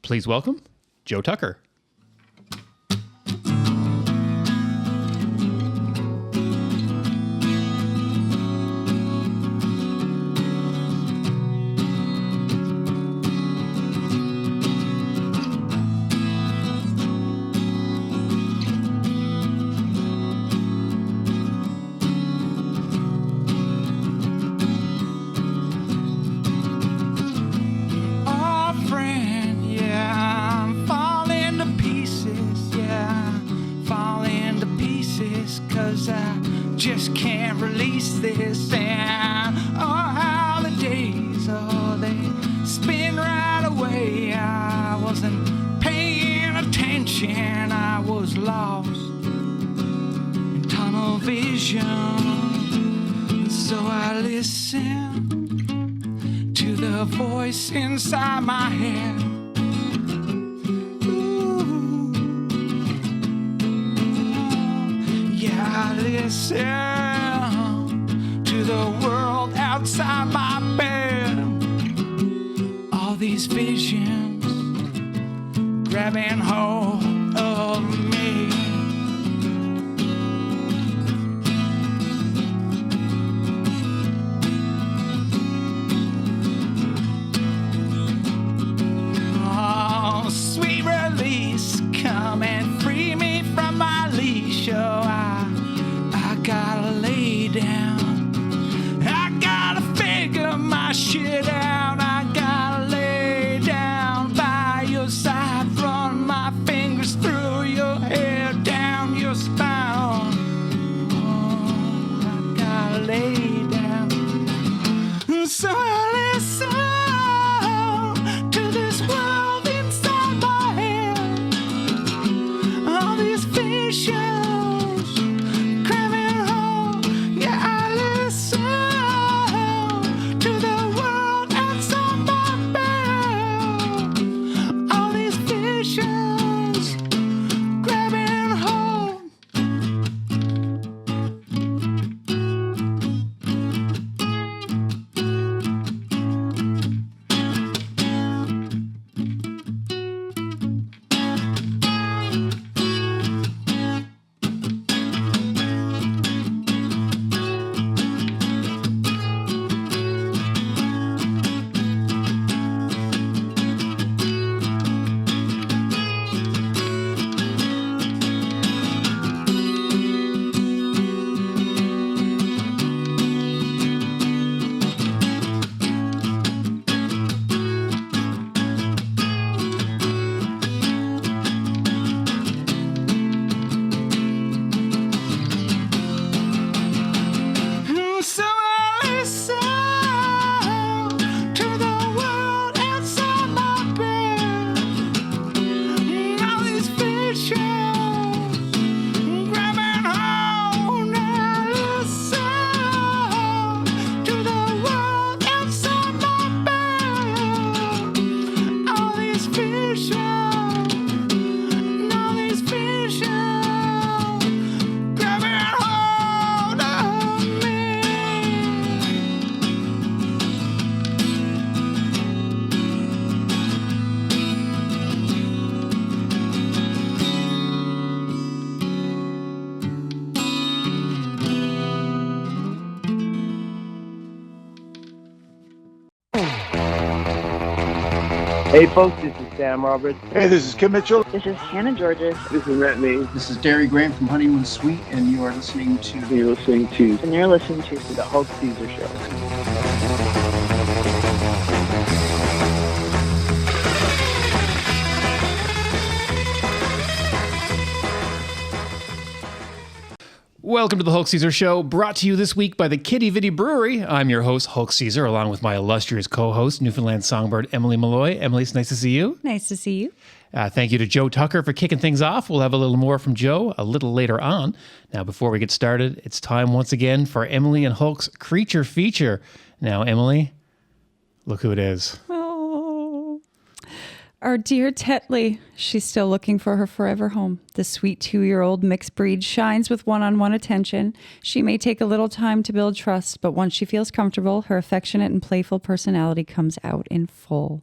Please welcome Joe Tucker. Just can't release this, and how the days, they spin right away. I wasn't paying attention, I was lost in tunnel vision. So I listened to the voice inside my head. I listen to the world outside my bed. All these visions grabbing hold of me. Oh, sweet release, come and free me from my leash. Oh, I gotta lay down. I gotta figure my shit out. I gotta lay down by your side. Run my fingers through your hair, down your spine. Oh, I gotta lay down. So I listen to this world inside my head. All these visions. Hey folks, this is Sam Roberts. Hey, this is Kim Mitchell. This is Hannah Georges. This is Matt May. This is Derry Grant from Honeymoon Suite, and you are listening to... You're listening to... And you're listening to The Hulk Caesar Show. Welcome to the Hulk Caesar Show, brought to you this week by the Kitty Vitty Brewery. I'm your host, Hulk Caesar, along with my illustrious co-host, Newfoundland songbird Emily Malloy. Emily, it's nice to see you. Nice to see you. Thank you to Joe Tucker for kicking things off. We'll have a little more from Joe a little later on. Now, before we get started, it's time once again for Emily and Hulk's Creature Feature. Now, Emily, look who it is. Oh. Our dear Tetley, she's still looking for her forever home. The sweet 2-year-old mixed breed shines with one-on-one attention. She may take a little time to build trust, but once she feels comfortable, her affectionate and playful personality comes out in full.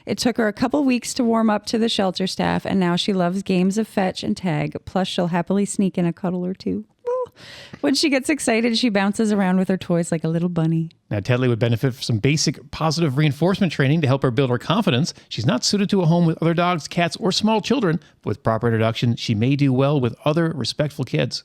It took her a couple weeks to warm up to the shelter staff, and now she loves games of fetch and tag, plus she'll happily sneak in a cuddle or two. When she gets excited, she bounces around with her toys like a little bunny. Now, Tetley would benefit from some basic positive reinforcement training to help her build her confidence. She's not suited to a home with other dogs, cats, or small children, but with proper introduction, she may do well with other respectful kids.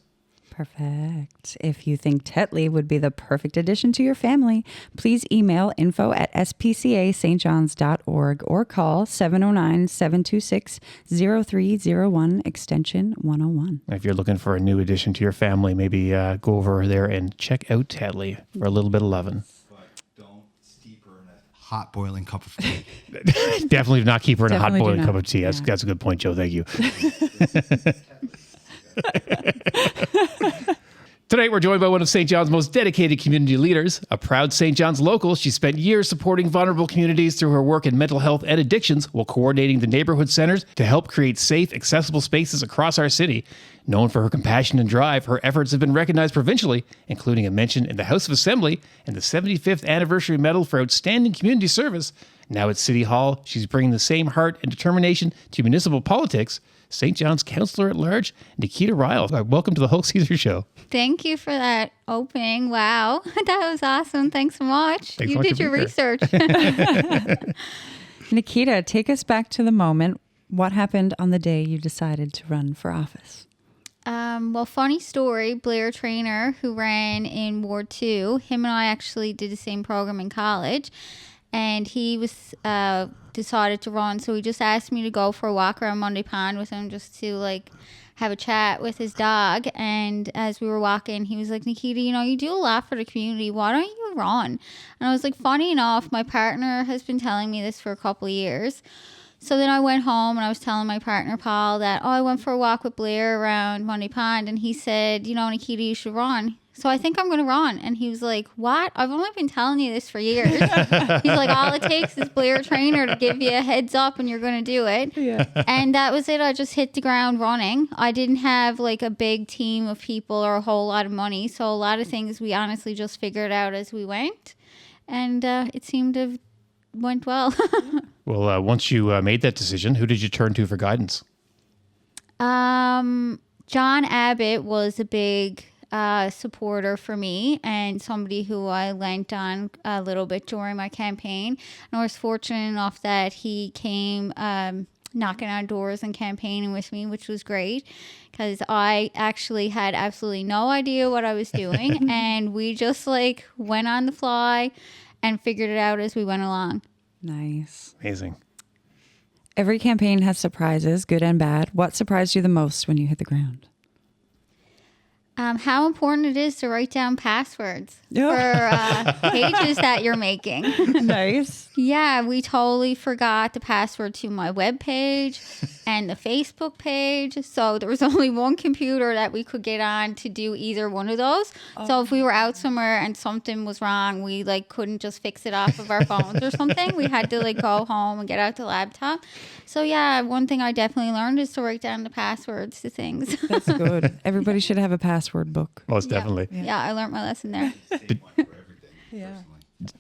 Perfect. If you think Tetley would be the perfect addition to your family, please email info@spcastjohns.org or call 709-726-0301, extension 101. If you're looking for a new addition to your family, maybe go over there and check out Tetley for a little bit of loving. But don't steep her in a hot boiling cup of tea. Definitely not keep her in a hot Definitely do boiling not. cup of tea. That's a good point, Joe. Thank you. Tonight, we're joined by one of St. John's most dedicated community leaders, a proud St. John's local. She spent years supporting vulnerable communities through her work in mental health and addictions while coordinating the neighborhood centers to help create safe, accessible spaces across our city. Known for her compassion and drive, her efforts have been recognized provincially, including a mention in the House of Assembly and the 75th Anniversary Medal for Outstanding Community Service. Now at City Hall, she's bringing the same heart and determination to municipal politics. St. John's Councilor at Large, Nikita Ryall. Welcome to the Hulk Caesar Show. Thank you for that opening. Wow, that was awesome. Thanks so much. Thanks You so much did for your being research. Nikita, take us back to the moment. What happened on the day you decided to run for office? Well, funny story. Blair Traynor, who ran in Ward 2, him and I actually did the same program in college. And he was decided to run, so he just asked me to go for a walk around Monday Pond with him just to have a chat with his dog. And as we were walking, he was like, Nikita, you do a lot for the community. Why don't you run? And I was like, funny enough, my partner has been telling me this for a couple of years. So then I went home and I was telling my partner, Paul, that, I went for a walk with Blair around Monday Pond. And he said, Nikita, you should run. So I think I'm going to run. And he was like, what? I've only been telling you this for years. He's like, all it takes is Blair Traynor to give you a heads up and you're going to do it. Yeah. And that was it. I just hit the ground running. I didn't have a big team of people or a whole lot of money. So a lot of things we honestly just figured out as we went. And it seemed to have went well. Well, once you made that decision, who did you turn to for guidance? John Abbott was a big supporter for me and somebody who I lent on a little bit during my campaign. And I was fortunate enough that he came knocking on doors and campaigning with me, which was great because I actually had absolutely no idea what I was doing. And we just went on the fly and figured it out as we went along. Nice. Amazing. Every campaign has surprises, good and bad. What surprised you the most when you hit the ground? How important it is to write down passwords for pages that you're making. Nice. Yeah, we totally forgot the password to my webpage and the Facebook page. So there was only one computer that we could get on to do either one of those. Oh. So if we were out somewhere and something was wrong, we couldn't just fix it off of our phones or something. We had to go home and get out the laptop. So yeah, one thing I definitely learned is to write down the passwords to things. That's good. Everybody should have a password book. Most definitely. Yeah, I learned my lesson there.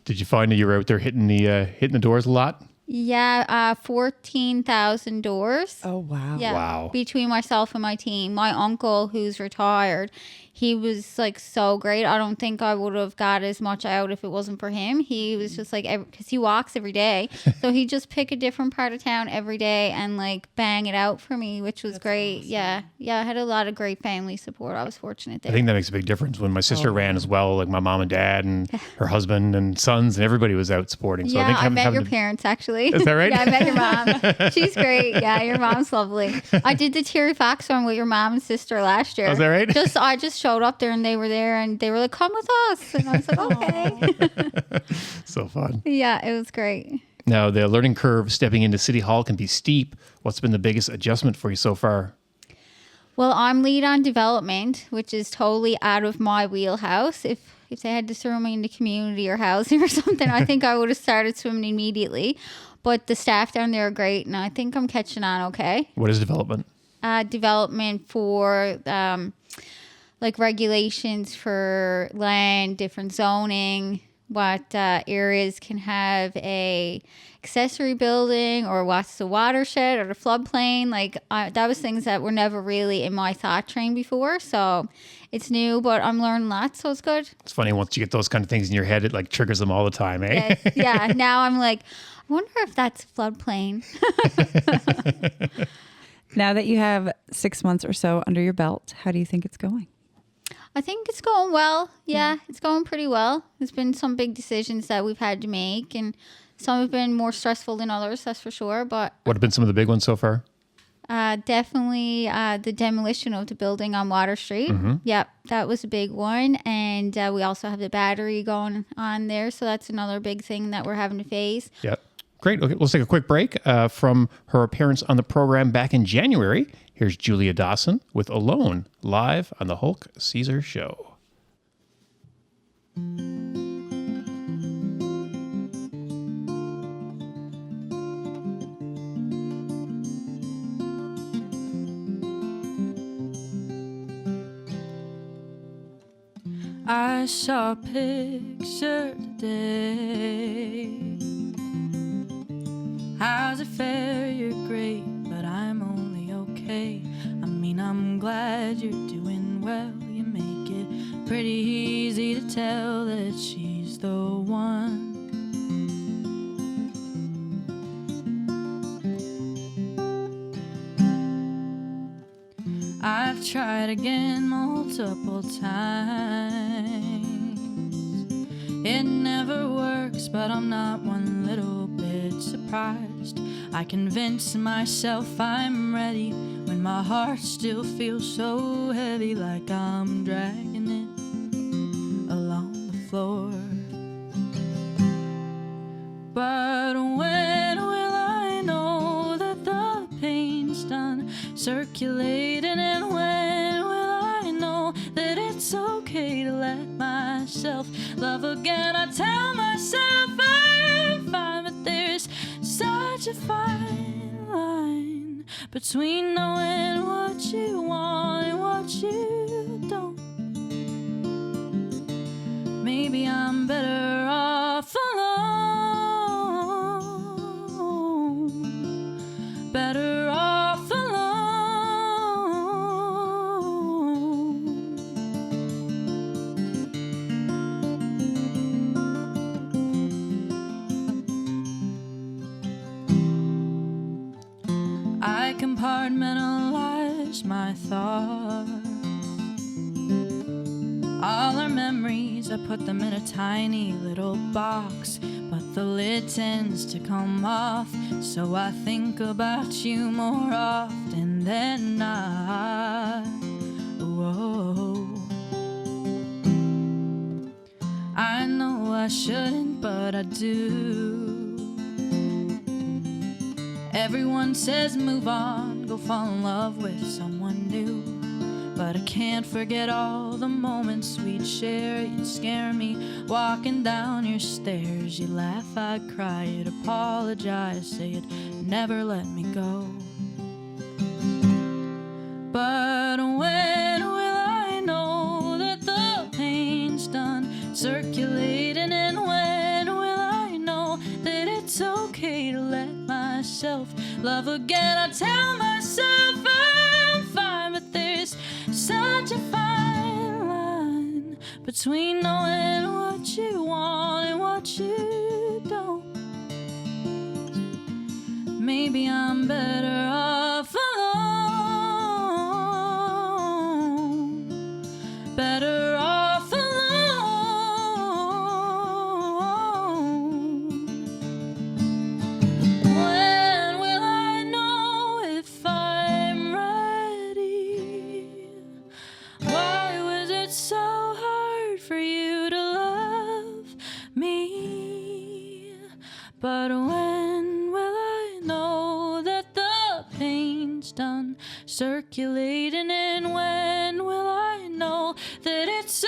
Did you find that you were out there hitting the doors a lot? Yeah, 14,000 doors. Oh, wow. Yeah, wow. Between myself and my team. My uncle, who's retired, he was so great. I don't think I would have got as much out if it wasn't for him. He was just because he walks every day. So he'd just pick a different part of town every day and bang it out for me, which was great. Awesome. Yeah, I had a lot of great family support. I was fortunate there. I think that makes a big difference. When my sister ran as well, my mom and dad and her husband and sons and everybody was out supporting. So yeah, I met your parents actually. Is that right? Yeah, I met your mom. She's great. Yeah, your mom's lovely. I did the Terry Fox one with your mom and sister last year. Oh, is that right? I just showed up there and they were there and they were like, come with us. And I was like, okay. So fun. Yeah, it was great. Now, the learning curve stepping into City Hall can be steep. What's been the biggest adjustment for you so far? Well, I'm lead on development, which is totally out of my wheelhouse. If they had to throw me into community or housing or something, I think I would have started swimming immediately. But the staff down there are great, and I think I'm catching on okay. What is development? Development for like regulations for land, different zoning, what areas can have a accessory building, or what's the watershed or the floodplain. Like that was things that were never really in my thought train before. So it's new, but I'm learning lots, so it's good. It's funny, once you get those kind of things in your head, it like triggers them all the time, eh? Yes, yeah. Now I'm like, I wonder if that's floodplain. Now that you have 6 months or so under your belt, how do you think it's going? I think it's going well. Yeah, it's going pretty well. There's been some big decisions that we've had to make, and some have been more stressful than others, that's for sure. But What have been some of the big ones so far? definitely the demolition of the building on Water Street. Yep, that was a big one. And we also have the battery going on there. So that's another big thing that we're having to face. Yep. Great. Okay, let's take a quick break from her appearance on the program back in January. Here's Julia Dawson with Alone, live on the Hulk Caesar Show. I saw a picture today. How's it fare? You're great, but I'm only okay. I mean, I'm glad you're doing well. You make it pretty easy to tell that she's the one. I've tried again multiple times. It never works, but I'm not one little bit surprised. I convince myself I'm ready when my heart still feels so heavy, like I'm dragging it along the floor. But when will I know that the pain's done circulating, and when will I know that it's okay to let myself love again? I tell myself I'm fine, but there's such a fine line between knowing what you want and what you don't. Maybe I'm better off alone, better off alone. I compartmentalize my thoughts. All our memories, I put them in a tiny little box, but the lid tends to come off, so I think about you more often than not. Whoa. I know I shouldn't, but I do. Everyone says move on, go fall in love with someone new, but I can't forget all the moments we'd share. You'd scare me walking down your stairs. You'd laugh, I'd cry, you'd apologize, say you'd never let me go. But when will I know that the pain's done circulating, and when will I know that it's okay to let myself love again? I tell myself I'm fine, but there's such a fine line between knowing what you want and what you don't. Maybe I'm better off alone, better off alone. When will I know if I'm ready? Why was it so hard for you to love me? But when will I know that the pain's done circulating, and when will I know that it's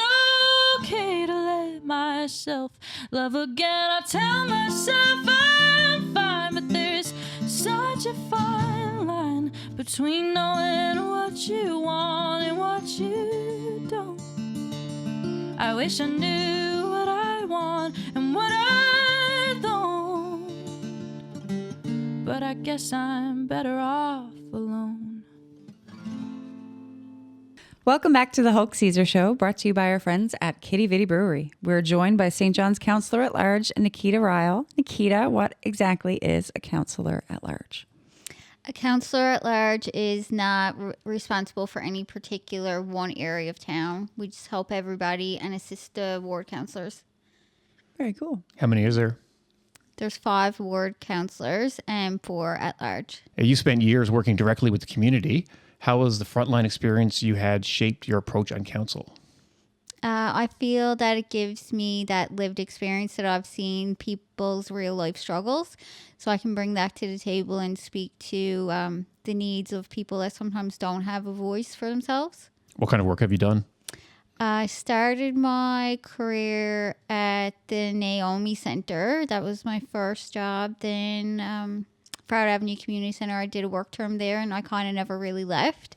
okay to let myself love again. I tell myself I'm fine, but there's such a fine line between knowing what you want and what you don't. I wish I knew what I want and what I don't, but I guess I'm better off alone. Welcome back to the Hulk Caesar Show, brought to you by our friends at Kitty Vitty Brewery. We're joined by St. John's Councilor at Large, Nikita Ryall. Nikita, what exactly is a Councilor at Large? A counselor at large is not responsible for any particular one area of town. We just help everybody and assist the ward counselors. Very cool. How many is there? There's 5 ward counselors and 4 at large. You spent years working directly with the community. How has the frontline experience you had shaped your approach on council? I feel that it gives me that lived experience that I've seen people's real life struggles. So I can bring that to the table and speak to the needs of people that sometimes don't have a voice for themselves. What kind of work have you done? I started my career at the Naomi Center. That was my first job. Then Proud Avenue Community Center, I did a work term there and I kind of never really left.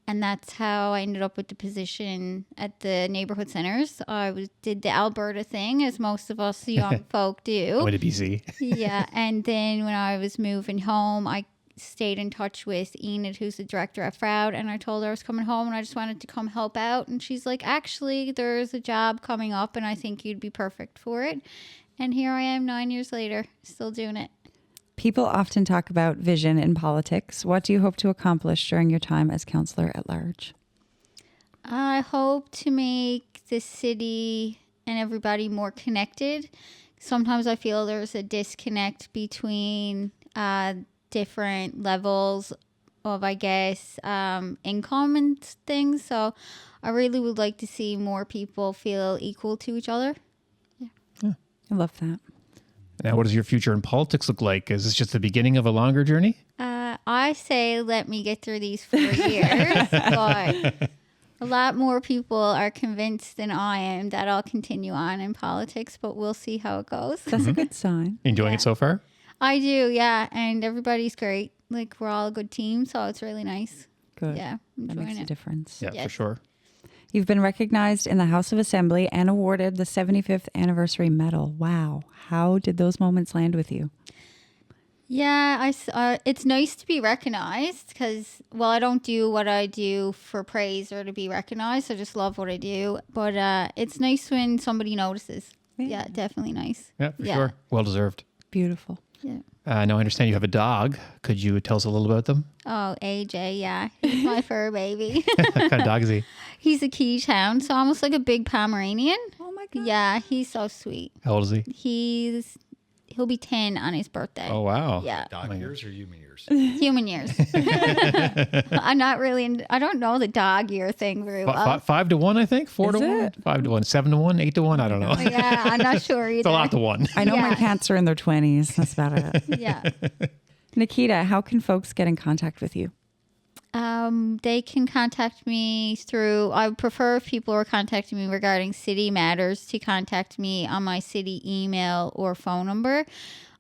And that's how I ended up with the position at the neighborhood centers. I did the Alberta thing, as most of us young folk do. I went to BC. Yeah, and then when I was moving home, I stayed in touch with Enid, who's the director at Proud, and I told her I was coming home and I just wanted to come help out. And she's like, actually, there's a job coming up and I think you'd be perfect for it. And here I am 9 years later, still doing it. People often talk about vision in politics. What do you hope to accomplish during your time as Councilor at Large? I hope to make the city and everybody more connected. Sometimes I feel there's a disconnect between different levels of, I guess, income and things. So I really would like to see more people feel equal to each other. I love that. Now, what does your future in politics look like? Is this just the beginning of a longer journey? I say let me get through these 4 years, but a lot more people are convinced than I am that I'll continue on in politics, but we'll see how it goes. That's a good sign. Enjoying it so far? I do, yeah, and everybody's great. Like, we're all a good team, so it's really nice. Good. Yeah, That enjoying makes a it. difference. Yeah, for Yes. sure. You've been recognized in the House of Assembly and awarded the 75th Anniversary Medal. Wow. How did those moments land with you? Yeah, it's nice to be recognized because, well, I don't do what I do for praise or to be recognized. I just love what I do. But it's nice when somebody notices. Yeah, definitely nice. Yeah, for sure. Well deserved. Beautiful. Yeah. Now, I understand you have a dog. Could you tell us a little about them? Oh, AJ, yeah. He's my fur baby. What kind of dog is he? He's a Quiche hound, so almost like a big Pomeranian. Oh my God. Yeah, he's so sweet. How old is he? He'll be 10 on his birthday. Oh, wow. Yeah. Dog years or human years? Human years. I'm not really, I don't know the dog year thing very well. 5 to 1, I think. 4 to Is 1. it? 5 to 1. 7 to 1. 8 to 1. I don't know. Yeah, I'm not sure either. It's a lot to 1. I know my Yeah. cats are in their 20s. That's about it. Yeah. Nikita, how can folks get in contact with you? They can contact me through, I would prefer if people are contacting me regarding city matters to contact me on my city email or phone number.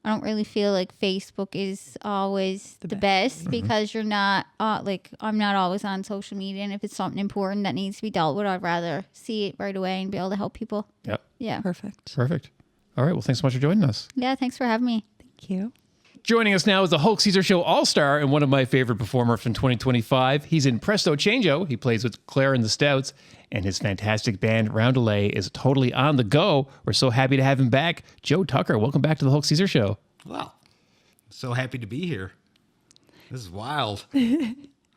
I don't really feel like Facebook is always the best because you're not, I'm not always on social media. And if it's something important that needs to be dealt with, I'd rather see it right away and be able to help people. Yep. Yeah. Perfect. Perfect. All right. Well, thanks so much for joining us. Yeah. Thanks for having me. Thank you. Joining us now is the Hulk Caesar Show All-Star and one of my favorite performers from 2025. He's in Presto Changeo. He plays with Claire and the Stouts, and his fantastic band Roundelay is totally on the go. We're so happy to have him back. Joe Tucker, welcome back to the Hulk Caesar Show. Well, so happy to be here. This is wild.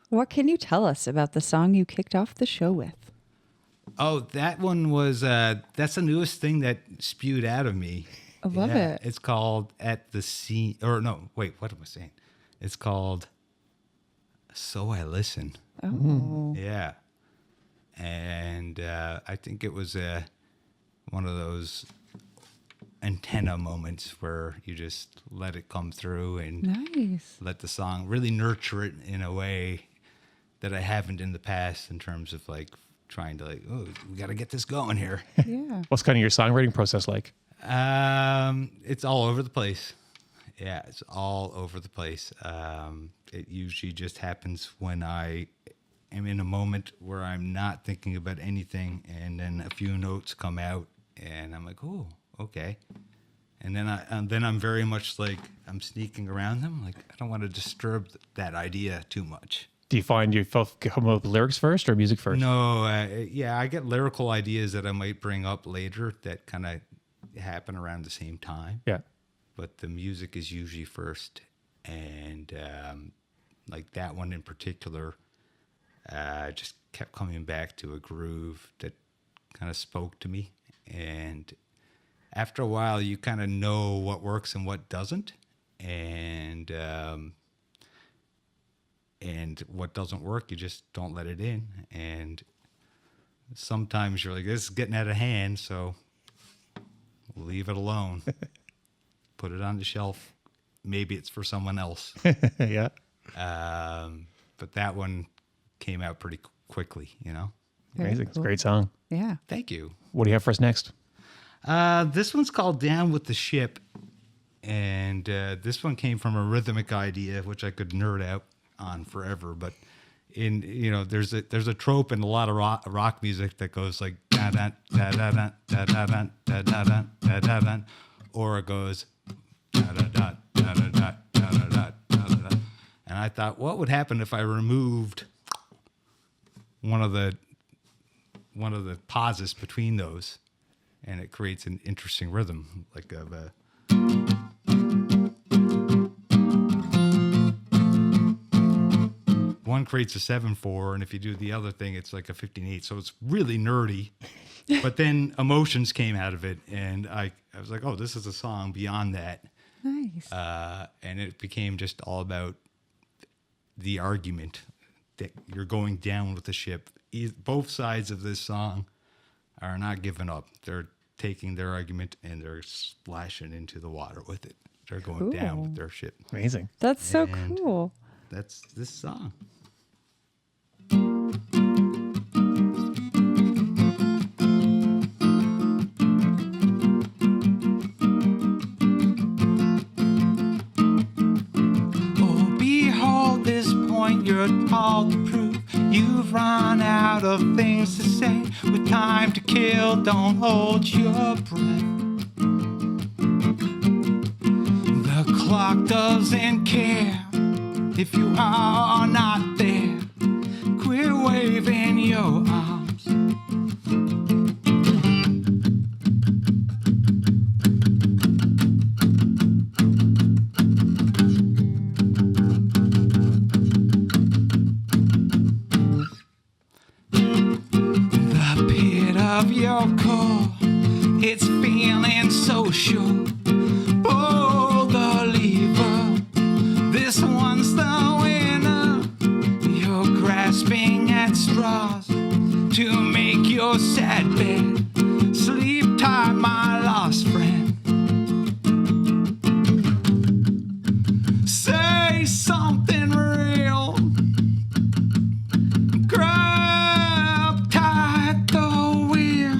What can you tell us about the song you kicked off the show with? Oh, that one was, that's the newest thing that spewed out of me. I love it. It's called At the Sea, or no, wait, what am I saying? It's called So I Listen. Oh. Yeah. And I think it was one of those antenna moments where you just let it come through and Nice. let the song really nurture it in a way that I haven't in the past in terms of like trying to like, oh, we got to get this going here. Yeah. What's kind of your songwriting process like? It's all over the place. Yeah, it's all over the place. It usually just happens when I am in a moment where I'm not thinking about anything, and then a few notes come out, and I'm like, oh, okay. And then I'm very much like I'm sneaking around them. Like I don't want to disturb that idea too much. Do you find you come up with lyrics first or music first? No, yeah, I get lyrical ideas that I might bring up later that kind of happen around the same time. Yeah. But the music is usually first, and like that one in particular, just kept coming back to a groove that kind of spoke to me, and after a while, you kind of know what works and what doesn't, and what doesn't work, you just don't let it in. And sometimes you're like, this is getting out of hand, so leave it alone. Put it on the shelf. Maybe it's for someone else. Yeah. But that one came out pretty quickly, you know? Amazing. It's a great song. Yeah. Thank you. What do you have for us next? This one's called Down with the Ship. And this one came from a rhythmic idea, which I could nerd out on forever. But there's a trope in a lot of rock music that goes like da da da da da da da da da da da da da, or it goes da da da da da da da da da. And I thought, what would happen if I removed one of the pauses between those, and it creates an interesting rhythm, like of a. One creates a 7/4, and if you do the other thing, it's like a 15/8. So it's really nerdy. But then emotions came out of it, and I was like, oh, this is a song beyond that. Nice. And it became just all about the argument that you're going down with the ship. Both sides of this song are not giving up. They're taking their argument and they're splashing into the water with it. They're going down with their ship. Amazing. That's so And cool. That's this song. Oh, behold this point you're called to prove. You've run out of things to say. With time to kill, don't hold your breath. The clock doesn't care if you are not there. Quit waving your arms. The pit of your core, it's feeling so sure. Pull the lever, this one's the winner. You're grasping at straws to make your sad bed. Sleep tight, my lost friend. Say something real. Grab tight the wheel.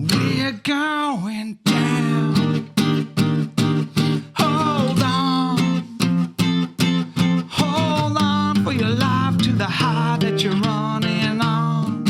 We're going down. Hold on for your life to the high that you're running on.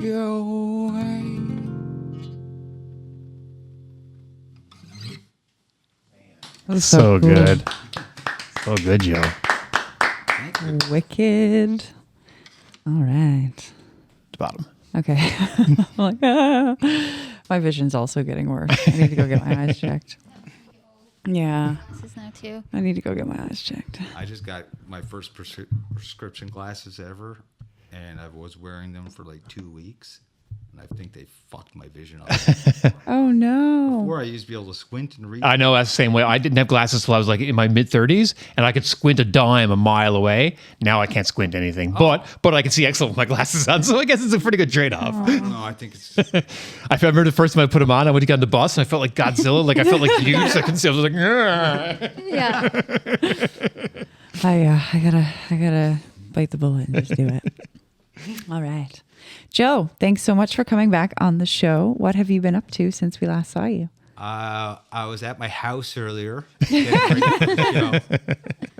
your way. So good. So good, Joe. Wicked. All right. The bottom. Okay. I'm like, my vision's also getting worse. I need to go get my eyes checked. Yeah. This is now too. I need to go get my eyes checked. I just got my first prescription glasses ever, and I was wearing them for like 2 weeks, and I think they fucked my vision up. Oh, no. Before I used to be able to squint and read. I know that's the same way. I didn't have glasses till I was like in my mid 30s, and I could squint a dime a mile away. Now I can't squint anything, but I can see excellent with my glasses on. So I guess it's a pretty good trade off. No, I think it's. I remember the first time I put them on, I went to get on the bus and I felt like Godzilla. Like I felt like huge. I couldn't see. I was like, Yeah. I gotta bite the bullet and just do it. All right. Joe, thanks so much for coming back on the show. What have you been up to since we last saw you? I was at my house earlier. Getting ready for the show.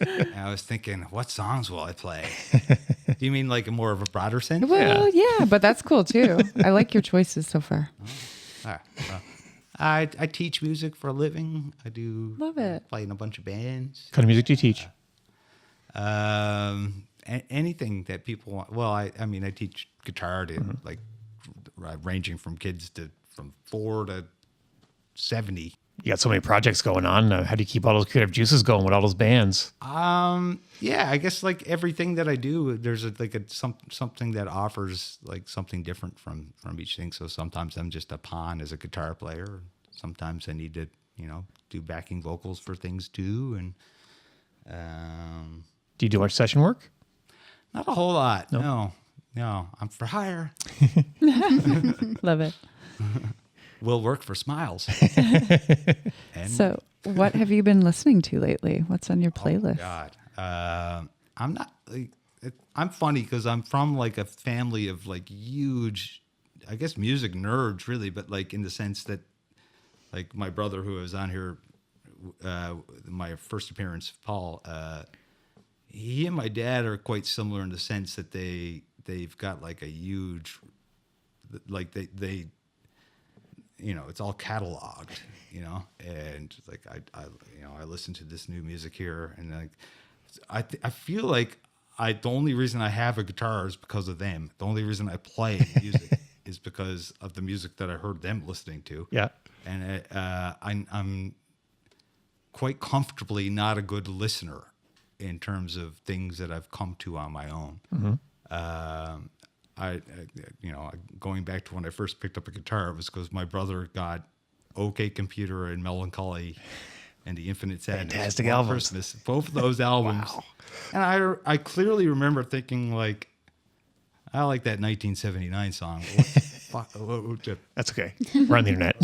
And I was thinking, what songs will I play? Do you mean like more of a broader sense? Well, yeah, but that's cool too. I like your choices so far. All right. Well, I teach music for a living. I do. Love it. Play in a bunch of bands. what kind of music do you teach? Anything that people want. Well, I teach guitar to like ranging from kids from 4 to 70. You got so many projects going on. How do you keep all those creative juices going with all those bands? Yeah, I guess like everything that I do, there's something that offers like something different from each thing. So sometimes I'm just a pawn as a guitar player. Sometimes I need to, do backing vocals for things too. And Do you do much session work? not a whole lot. No, I'm for hire. Love it. Will work for Smiles. And So, what have you been listening to lately? What's on your playlist? God, I'm not. I'm funny because I'm from like a family of like huge, I guess, music nerds, really. But like in the sense that, like my brother who was on here, my first appearance, Paul. He and my dad are quite similar in the sense that they've got like a huge, like they it's all cataloged, and like I listen to this new music here, and like I feel like the only reason I have a guitar is because of them. The only reason I play music is because of the music that I heard them listening to. Yeah. And I'm quite comfortably not a good listener in terms of things that I've come to on my own. I going back to when I first picked up a guitar, it was because my brother got OK Computer and Melancholy and The Infinite Sadness. Fantastic One albums. Christmas, both of those albums. Wow. And I clearly remember thinking like, I like that 1979 song. That's okay. We're on the internet.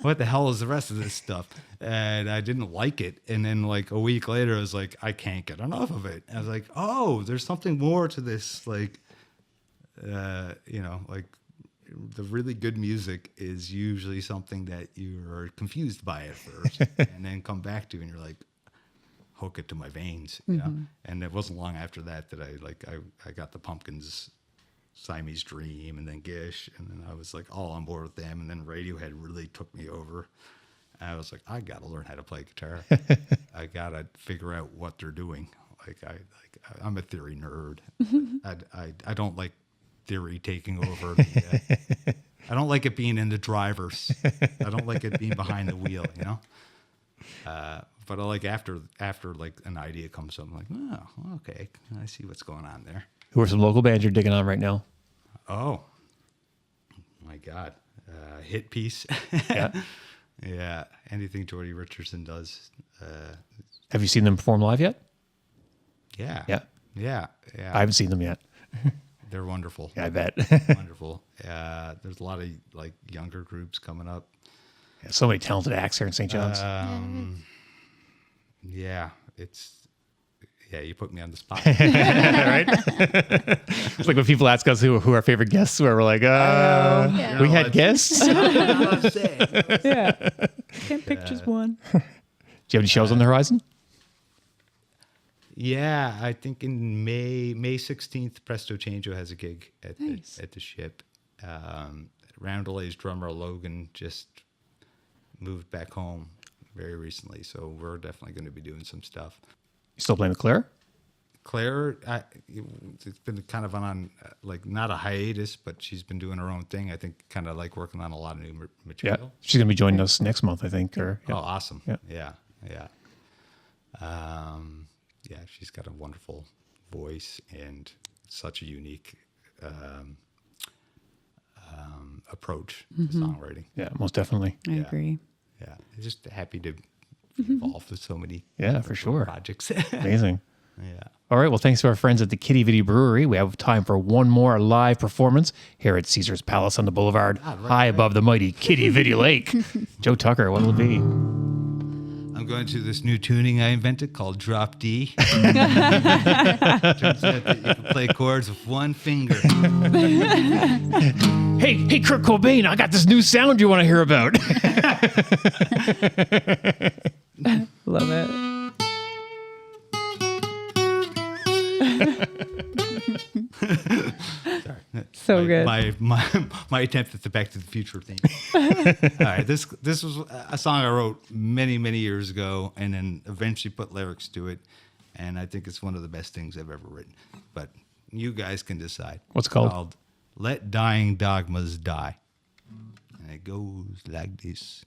What the hell is the rest of this stuff? And I didn't like it. And then like a week later, I was like, I can't get enough of it. I was like, oh, there's something more to this. Like, like the really good music is usually something that you're confused by at first and then come back to and you're like, hook it to my veins. And it wasn't long after that I got the Pumpkins' Siamese Dream and then Gish, and then I was like all on board with them, and then Radiohead really took me over. And I was like, I gotta learn how to play guitar. I gotta figure out what they're doing. I'm a theory nerd. I don't like theory taking over. I don't like it being in the drivers. I don't like it being behind the wheel. But I like after like an idea comes up, I'm like, oh, okay, I see what's going on there. Who are some local bands you're digging on right now? Oh, my God. Hit Piece. Yeah. Yeah. Anything Jordy Richardson does. Have you seen them perform live yet? Yeah. Yeah. Yeah. Yeah. I haven't seen them yet. They're wonderful. Yeah, I bet. Wonderful. There's a lot of like younger groups coming up. Yeah, so many talented acts here in St. John's. Yeah. You put me on the spot. Right? It's like when people ask us who our favorite guests were, we're like, we had guests? Yeah. Can't pick just one. Do you have any shows on the horizon? Yeah, I think in May 16th, Presto Changeo has a gig at the Ship. Roundelay's drummer Logan just moved back home very recently, so we're definitely going to be doing some stuff. You still playing with Claire? Claire, it's been kind of on like not a hiatus, but she's been doing her own thing. I think kind of like working on a lot of new Yeah. material. She's going to be joining us next month, I think. Or Oh, awesome. Yeah. Yeah. She's got a wonderful voice and such a unique approach to songwriting. Yeah, most definitely. I agree. Yeah. I'm just happy to be involved with so many Yeah, for sure. projects. Amazing. Yeah. All right. Well, thanks to our friends at the Kitty Vitty Brewery. We have time for one more live performance here at Caesar's Palace on the Boulevard, high above the mighty Kitty Vitty Lake. Joe Tucker, what'll it be? I'm going to this new tuning I invented called Drop D. Turns out that you can play chords with one finger. Hey, Kurt Cobain, I got this new sound you want to hear about. Love it. So good. My attempt at the Back to the Future theme. All right, this was a song I wrote many years ago, and then eventually put lyrics to it, and I think it's one of the best things I've ever written. But you guys can decide. What's it called? "Let Dying Dogmas Die," and it goes like this.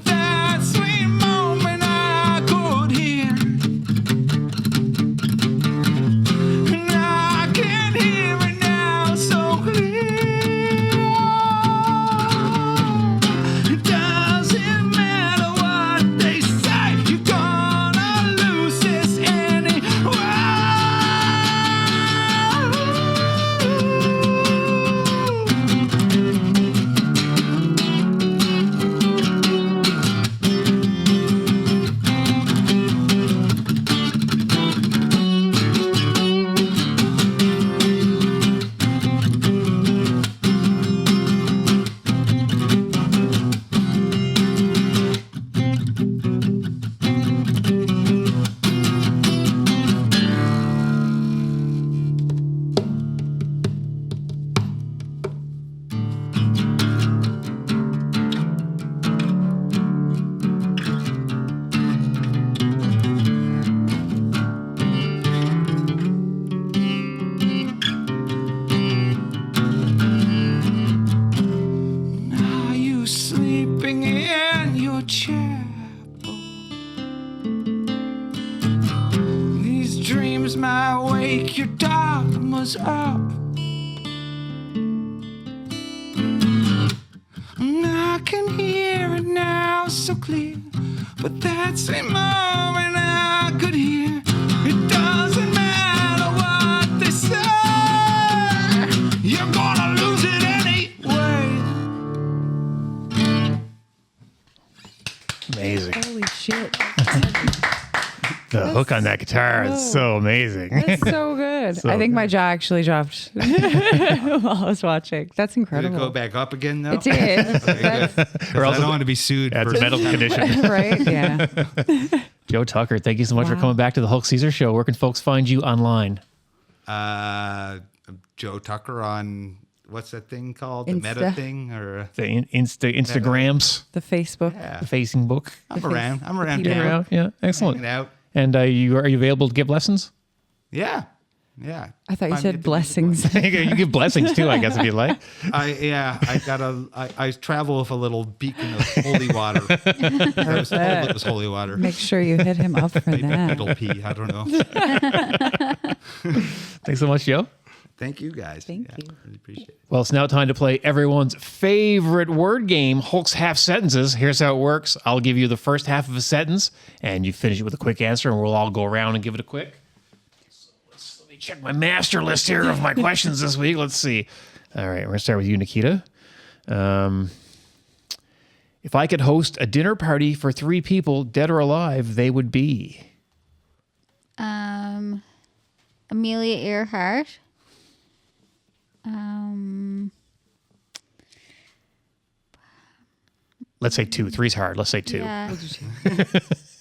That sweet moment I could goes up. And I can hear it now so clear, but that same moment I could hear. It doesn't matter what they say, you're gonna lose it anyway. Amazing. Holy shit. The hook on that guitar is so amazing. That's so good. So I think my good. jaw actually dropped while I was watching. That's Did it incredible. go back up again though? It did. That's, Or I else don't want to be sued. That's for a medical condition. Right? Yeah. Joe Tucker, thank you so much for Wow. coming back to the Hulk Caesar Show. Where can folks find you online? Joe Tucker on what's that thing called? The Insta. Meta thing or The Instagrams, The Facebook. yeah. the Facebook. I'm around. I'm around Peter. town. Yeah, excellent. Hanging out. And are you available to give lessons? Yeah. Yeah. I thought you Find me said at the blessings. You give blessings too, I guess, if you'd like. I travel with a little beacon of holy water. I was told it was holy water. Make sure you hit him up for Maybe that. it'll pee. I don't know. Thanks so much, Joe. Thank you guys. Thank you. Really appreciate it. Well, it's now time to play everyone's favorite word game, Hulk's Half Sentences. Here's how it works. I'll give you the first half of a sentence, and you finish it with a quick answer, and we'll all go around and give it a quick. So let me check my master list here of my questions this week. Let's see. All right, we're going to start with you, Nikita. If I could host a dinner party for 3 people, dead or alive, they would be... Amelia Earhart. Let's say 2. 3's hard. Let's say 2. Yeah.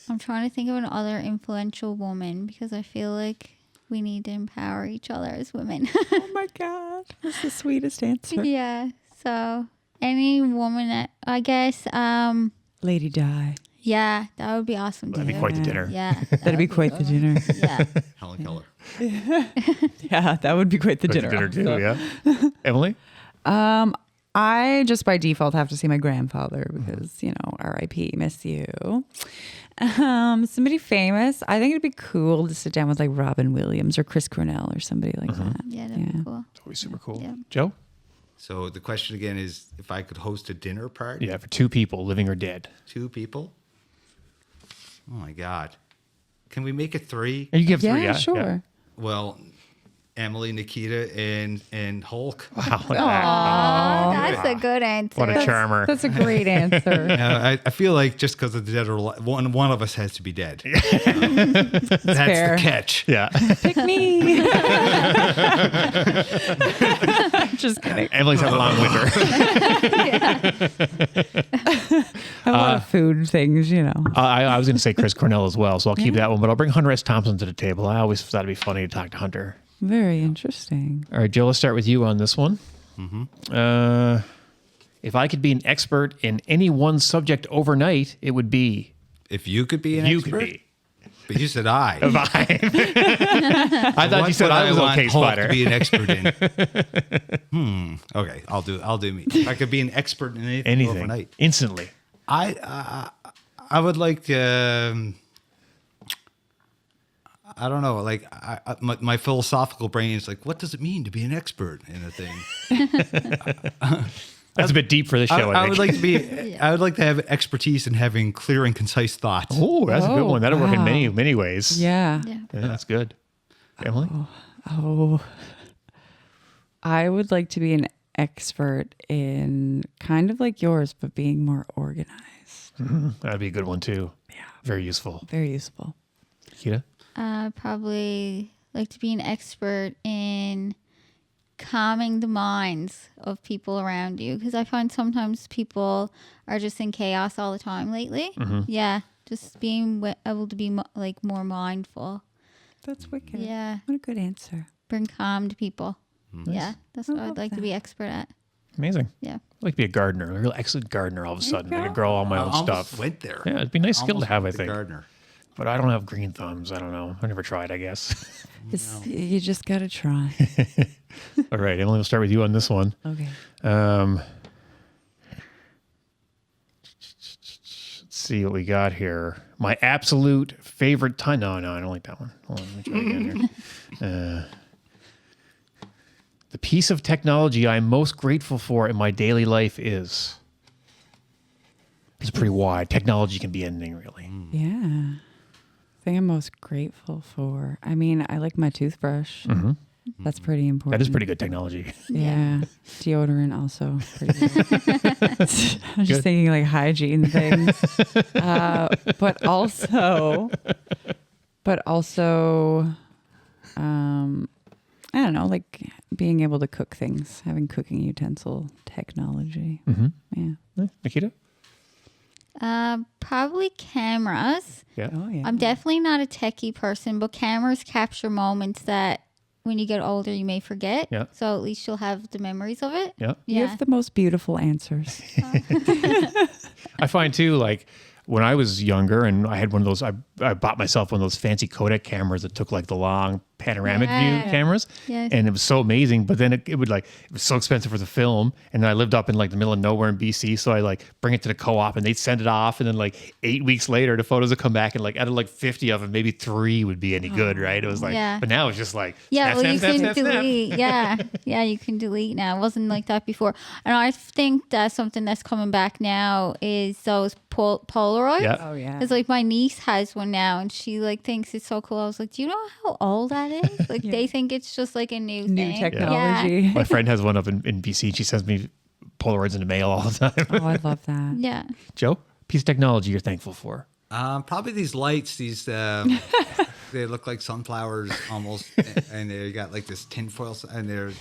I'm trying to think of another influential woman because I feel like we need to empower each other as women. Oh my God. That's the sweetest answer. Yeah. So any woman that I guess, Lady Di. yeah, that would be awesome. That'd be too. quite the dinner. Yeah. That'd be quite the dinner. Yeah. Helen Keller. Yeah, that would be quite the Quite dinner. the dinner too, yeah. Emily? I just by default have to see my grandfather because, you know, R.I.P. miss you. Somebody famous. I think it'd be cool to sit down with like Robin Williams or Chris Cornell or somebody like that. Yeah, that'd be cool. It's always super cool. Yeah. Joe? So the question again is if I could host a dinner party? Yeah, for 2 people, living or dead. 2 people? Oh my God. Can we make it 3? You give 3, Yeah, yeah? sure. Well, Emily, Nikita, and Hulk. Wow. Oh, that's a good answer. What a charmer. That's a great answer. I feel like just because of the dead or alive, one of us has to be dead. That's fair. the catch. Yeah. Pick me. Just kidding. Emily's had a long winter. A lot of food things, you know. I was going to say Chris Cornell as well, so I'll keep that one, but I'll bring Hunter S. Thompson to the table. I always thought it'd be funny to talk to Hunter. Very interesting. All right, Joe, let's start with you on this one. If I could be an expert in any one subject overnight, it would be... If you could be an You expert, could be. but you said I. I thought you said I was okay, Hulk Spider. to be an expert in. Okay, I'll do me. If I could be an expert in anything overnight, Instantly. I would like to. I don't know. Like my philosophical brain is like, what does it mean to be an expert in a thing? That's a bit deep for this show, I I think. would like to be. I would like to have expertise in having clear and concise thoughts. Oh, that's a good Oh, one. That'll work in wow. many ways. Yeah. Yeah. Yeah, that's good. Emily? Oh, I would like to be an expert in kind of like yours, but being more organized. That'd be a good one, too. Yeah. Very useful. Very useful. Kita? Probably like to be an expert in calming the minds of people around you because I find sometimes people are just in chaos all the time lately. Yeah, just being able to be like more mindful. That's wicked. Yeah, What a good answer. bring calm to people. Yeah, that's what I'd love like to that. be expert at. Amazing. Yeah. I'd like to be a gardener, a real excellent gardener all of a sudden. I could grow all my I own almost stuff. went there. Yeah, it'd be a nice skill to Almost have, I went to think. Gardener. But I don't have green thumbs. I don't know. I never tried, I guess. You just got to try. All right, Emily, we'll start with you on this one. Okay. Let's see what we got here. My absolute favorite time. No, I don't like that one. Hold on, let me try it again here. The piece of technology I'm most grateful for in my daily life is. It's pretty wide. Technology can be anything, really. Yeah. Thing I'm most grateful for. I mean, I like my toothbrush. That's pretty important. That is pretty good technology. Yeah. Deodorant also pretty good. I'm just thinking like hygiene things. But also, I don't know, like being able to cook things, having cooking utensil technology. Yeah. Nikita? Probably cameras. Yeah. Oh, yeah. I'm definitely not a techie person, but cameras capture moments that when you get older you may forget. Yeah. So at least you'll have the memories of it. Yeah. You have the most beautiful answers. I find too, like when I was younger and I had one of those, I bought myself one of those fancy Kodak cameras that took like the long panoramic view cameras. Yes. And it was so amazing. But then it was so expensive for the film. And then I lived up in like the middle of nowhere in BC. So I like bring it to the co-op and they'd send it off. And then like 8 weeks later, the photos would come back and like out of like 50 of them, maybe 3 would be any good, right? It was like, but now it's just like, yeah, snap, well, snap, you snap, can snap, snap. delete. Yeah, you can delete now. It wasn't like that before. And I think that something that's coming back now is those Polaroids. Yeah. Oh, yeah. It's like my niece has one now, and she like thinks it's so cool. I was like, do you know how old that is? Like they think it's just like a new thing. technology. My friend has one up in BC and she sends me Polaroids in the mail all the time. Oh, I love that. Yeah. Joe, piece of technology you're thankful for? Probably these lights. These they look like sunflowers almost, and they got like this tinfoil, and they're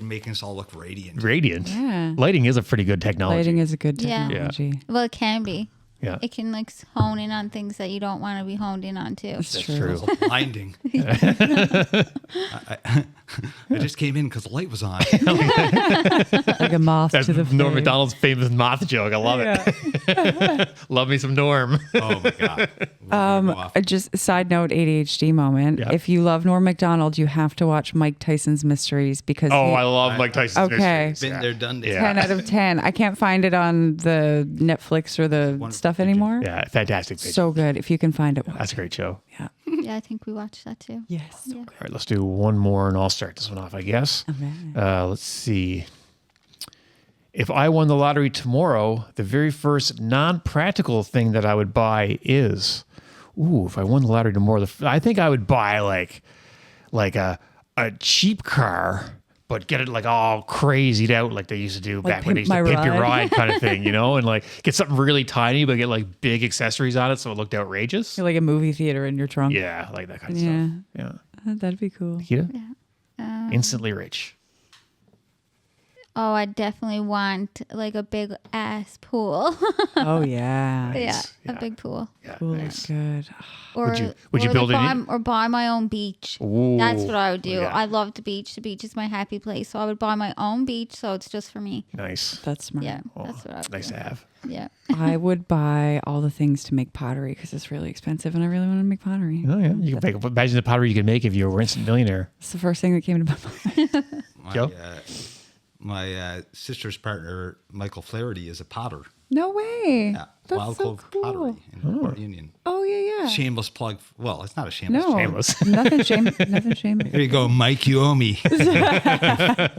making us all look radiant. Radiant. Yeah. Lighting is a pretty good technology. Lighting is a good Yeah. technology. Well, it can be. Yeah. It can like hone in on things that you don't want to be honed in on too. It's That's true. true. Blinding. I just came in because the light was on. Like a moth That's to the Norm flame. Macdonald's famous moth joke. I love it. Love me some Norm. Oh my god. We're gonna go off. Just side note, ADHD moment. Yeah. If you love Norm Macdonald, you have to watch Mike Tyson's Mysteries because Oh, I love Mike Tyson's Okay. Mysteries. Been there, done that. Yeah. 10 out of 10. I can't find it on the Netflix or the Wonderful stuff feature. anymore. Yeah, fantastic. Picture. So good. If you can find it, watch That's a great show. it. Yeah, I think we watched that too. Yes. Yeah. All right, let's do one more and I'll start this one off, I guess. Okay. Let's see. If I won the lottery tomorrow, the very first non-practical thing that I would buy is, if I won the lottery tomorrow, I think I would buy like a cheap car, but get it like all crazied out like they used to do back when they used to Pimp My pimp your Ride. ride kind of thing, and like get something really tiny, but get like big accessories on it so it looked outrageous. You're like a movie theater in your trunk. Yeah, like that kind of Yeah. stuff. Yeah. That'd be cool. Nikita? Instantly rich. Oh, I definitely want like a big ass pool. Oh, yeah. Yeah, a Yeah. big pool. Yeah, Pool nice. is good. Or would you or build buy, it? or buy my own beach. Ooh, That's what I would do. yeah. I love the beach. The beach is my happy place. So I would buy my own beach so it's just for me. Nice. That's smart. Yeah, that's what I would Nice do. to have. Yeah. I would buy all the things to make pottery because it's really expensive and I really want to make pottery. Oh, yeah. You can imagine the pottery you could make if you were an instant millionaire. It's the first thing that came to my mind. Joe? My sister's partner, Michael Flaherty, is a potter. No way. Yeah, That's Wild so Cove cool. Pottery in Port Union. Oh, yeah. Shameless plug. Well, it's not a shameless. No. Shameless. Nothing shameless. Here you go, Mike. You owe me, you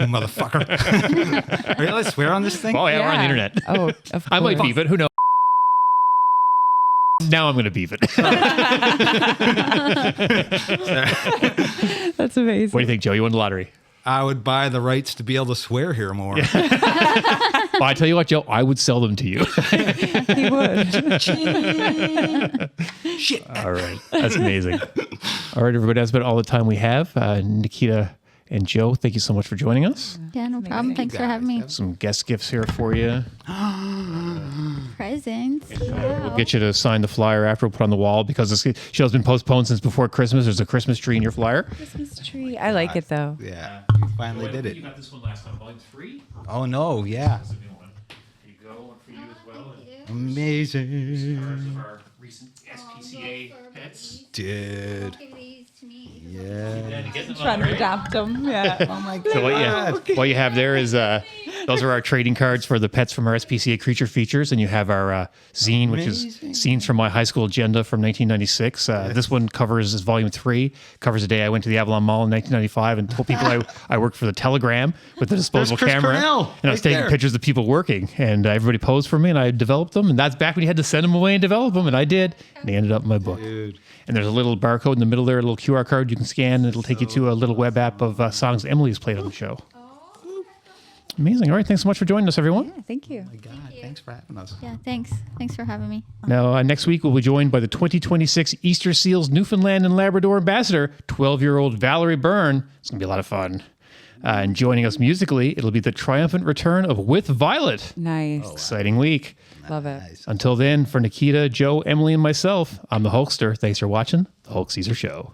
motherfucker. Are you allowed to swear on this thing? Oh, yeah, we're on the internet. Oh, of course. I might beep it. Who knows? Now I'm going to beep it. That's amazing. What do you think, Joe? You won the lottery. I would buy the rights to be able to swear here more. Well, I tell you what, Joe, I would sell them to you. He would. Shit. All right. That's amazing. All right, everybody. That's about all the time we have. Nikita and Joe, thank you so much for joining us. Yeah, no problem. Thanks for having me. Some guest gifts here for you. Presents. We'll get you to sign the flyer after. We'll put on the wall because this show's been postponed since before Christmas. There's a Christmas tree in your flyer. Christmas tree. I like it though. Yeah, we finally did it. got this one last time, volume 3. Oh no, yeah, That's a new one. Here you go, one for you as well. amazing, Of our recent SPCA pets. dude. Give these to me. Yeah. Trying to adopt them. Yeah. Oh my So what you have there is Those are our trading cards for the pets from our SPCA Creature Features. And you have our zine, which is Scenes from My High School Agenda from 1996. This one covers, is volume 3, covers the day I went to the Avalon Mall in 1995 and told people I worked for the Telegram with the disposable Chris camera. Cornell, and I was right taking there. pictures of people working. And everybody posed for me and I developed them. And that's back when you had to send them away and develop them. And I did. And they ended up in my book. Dude. And there's a little barcode in the middle there, a little QR code you can scan, and it'll take you to a little web app of songs Emily has played on the show. Amazing. All right. Thanks so much for joining us, everyone. Yeah, thank you. Oh my God, thanks for having us. Yeah, thanks. Thanks for having me. Now, next week, we'll be joined by the 2026 Easter Seals Newfoundland and Labrador Ambassador, 12-year-old Valerie Byrne. It's going to be a lot of fun. And joining us musically, it'll be the triumphant return of With Violet. Nice. Exciting week. Love it. Until then, for Nikita, Joe, Emily, and myself, I'm the Hulkster. Thanks for watching The Hulk Caesar Show.